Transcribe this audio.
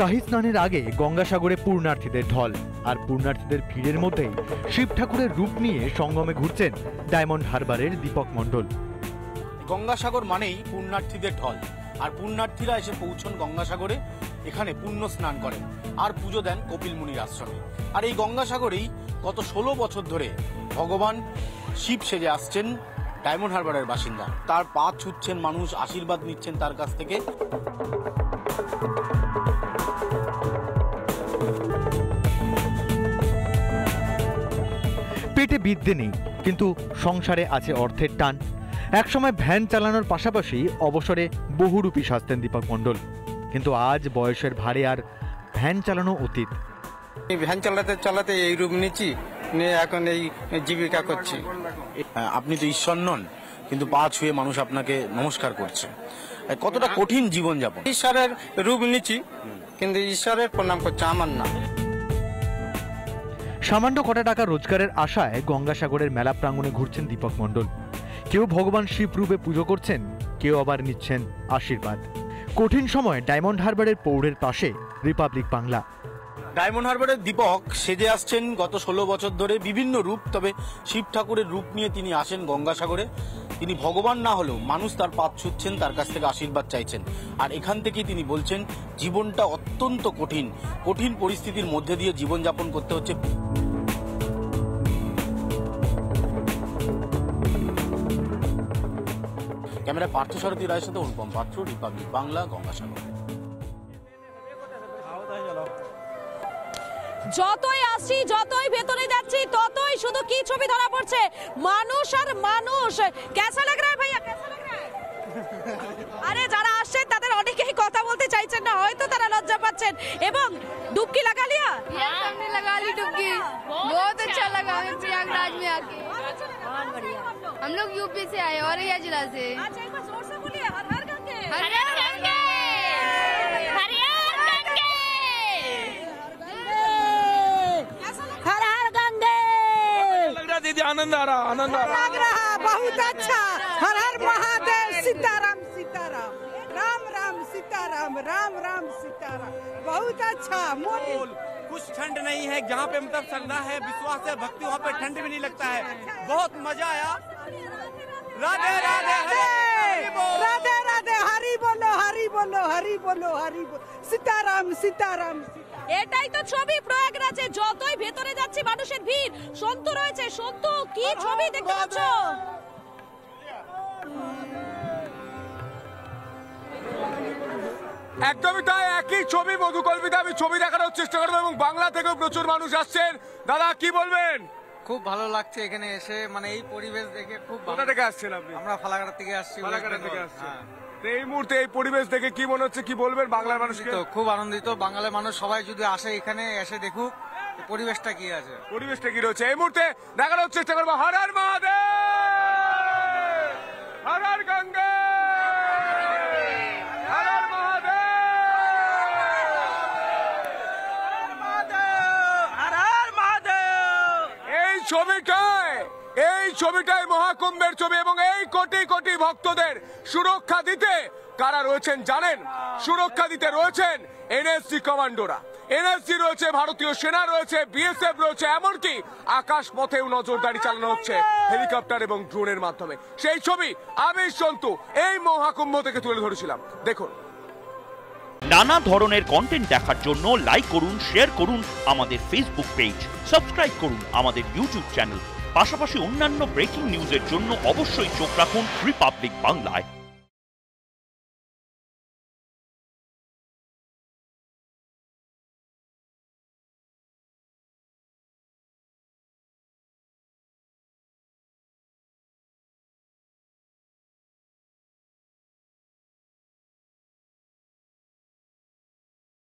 শাহী স্নানের আগে গঙ্গাসাগরে পূর্ণার্থীদের ঢল, আর পূর্ণার্থীদের ভিড়ের মধ্যেই শিব ঠাকুরের রূপ নিয়ে সঙ্গমে ঘুরছেন ডায়মন্ড হারবারের দীপক মণ্ডল। গঙ্গাসাগর মানেই পূর্ণার্থীদের ঢল, আর পূর্ণার্থীরা এসে পৌঁছন গঙ্গাসাগরে, এখানে পুণ্য স্নান করেন আর পুজো দেন কপিল মুনির আশ্রমে। আর এই গঙ্গাসাগরেই গত 16 বছর ধরে ভগবান শিব সেজে আসছেন ডায়মন্ড হারবারের বাসিন্দা। তার পা ছুঁচ্ছেন মানুষ, আশীর্বাদ নিচ্ছেন তার কাছ থেকে। পেটে বিদ্যে নেই, কিন্তু সংসারে আছে অর্থের টান। একসময় ভ্যান চালানোর পাশাপাশি অবসরে বহুরূপী সাজতেন দীপক মণ্ডল, কিন্তু আজ বয়সের ভারে আর ভ্যান চালানো অতীত। ভ্যান চালাতে চালাতে এই রূপ নিচ্ছি, নিয়ে এখন এই জীবিকা করছি। আপনি তো ঈশ্বর নন, কিন্তু পা ছুঁয়ে মানুষ আপনাকে নমস্কার করছে। কতটা কঠিন জীবনযাপন। ঈশ্বরের রূপ নিচ্ছি, কিন্তু ঈশ্বরের প্রণাম করছে, আমার না। সামান্য কটা টাকা রোজগারের আশায় গঙ্গাসাগরের মেলা প্রাঙ্গণে ঘুরছেন দীপক মণ্ডল। কেউ ভগবান শিব রূপে পুজো করছেন, কেউ আবার নিচ্ছেন আশীর্বাদ। কঠিন সময় ডায়মন্ড হারবারের পৌড়ের পাশে রিপাবলিক বাংলা। ডায়মন্ড হারবারের দীপক সেজে আসছেন গত 16 বছর ধরে বিভিন্ন রূপ, তবে শিব ঠাকুরের রূপ নিয়ে তিনি আসেন গঙ্গাসাগরে। তিনি ভগবান না হলেও মানুষ তার পা ছুঁচ্ছেন, তার কাছ থেকে আশীর্বাদ চাইছেন। আর এখান থেকেই তিনি বলছেন জীবনটা অত্যন্ত কঠিন, কঠিন পরিস্থিতির মধ্যে দিয়ে জীবনযাপন করতে হচ্ছে। ক্যামেরা পার্থসারথী রায়ের সাথে অনুপম পাত্র, রিপাবলিক বাংলা, গঙ্গাসাগর। যতই আসছি, যতই ভেতরে যাচ্ছি, ততই শুধু কি ছবি ধরা পড়ছে, মানুষ আর মানুষ। কেসা লাগ রা হ্যায় ভাইয়া, কেসা লাগ রা হ্যায়? আরে যারা আসছেন তাদের অনেকেই কথা বলতে চাইছেন না, হয়তো তারা লজ্জা পাচ্ছেন। এবং ডুবকি লাগা লিয়া? हमने लगा ली डुबकी, बहुत अच्छा लगा हमें प्रयागराज में आके। हम लोग यूपी से आए, औरैया जिला से। अच्छा एक बार जोर से बोलिए, हर हर गंगे, हर हर गंगे, हर हर गंगे, हर हर गंगे। लग रहा दीदी, आनंद आ रहा, आनंद आ रहा, लग रहा बहुत अच्छा। हर हर महादेव, सीताराम सीताराम, राम राम सीताराम, राम राम सीताराम, बहुत अच्छा। मोदी कुछ ठंड नहीं है जहाँ पे मतलब श्रद्धा है, विश्वास है, भक्ति, वहाँ पे ठंड भी नहीं लगता है। बहुत मजा आया। राधे राधे राधे राधे, हरि बोलो हरि बोलो हरि बोलो हरि बोलो, सीताराम सीताराम। এটাই তো ছবি প্রয়াগরাজে। যতই ভেতরে যাচ্ছি মানুষের ভিড়। সন্তু রয়েছে, সন্তু কি ছবি দেখতে পাচ্ছ? একদমই তাই, একই ছবি মধুকল্পিতা। আমি ছবি দেখানোর চেষ্টা করবো এবং বাংলা থেকেও প্রচুর মানুষ আসছেন। দাদা কি বলবেন? খুব ভালো লাগছে এখানে এসে, মানে এই পরিবেশ দেখে খুব। কোথা থেকে আসছেন আপনি? আমরা ফালাকাটা থেকে আসছি। ফালাকাটা থেকে আসছেন। তো এই মুহূর্তে এই পরিবেশ দেখে কি মনে হচ্ছে, কি বলবেন বাংলার মানুষকে? খুব আনন্দিত। বাঙালির মানুষ সবাই যদি আসে এখানে, এসে দেখুক পরিবেশটা কি আছে, পরিবেশটা কি রয়েছে। এই মুহূর্তে দেখানোর চেষ্টা করবো হর হর মহাদেব, হর হর গঙ্গে, হর হর মহাদেব। এই ছবিটাই মহাকুম্ভের ছবি এবং এই কোটি কোটি ভক্তদের সুরক্ষা দিতে কারা রয়েছেন জানেন? সুরক্ষা দিতে রয়েছেন এনএসজি কমান্ডোরা, এনএসজি রয়েছে, ভারতীয় সেনা রয়েছে, বিএসএফ রয়েছে, এমনকি আকাশ পথেও নজরদারি চালানো হচ্ছে হেলিকপ্টার এবং ড্রোনের মাধ্যমে। সেই ছবি আমি সন্তু এই মহাকুম্ভ থেকে তুলে ধরেছিলাম, দেখুন। নানা ধরনের কন্টেন্ট দেখার জন্য লাইক করুন, শেয়ার করুন আমাদের ফেসবুক পেজ, সাবস্ক্রাইব করুন আমাদের ইউটিউব চ্যানেল। পাশাপাশি অন্যান্য ব্রেকিং নিউজের জন্য অবশ্যই চোখ রাখুন রিপাবলিক বাংলায়।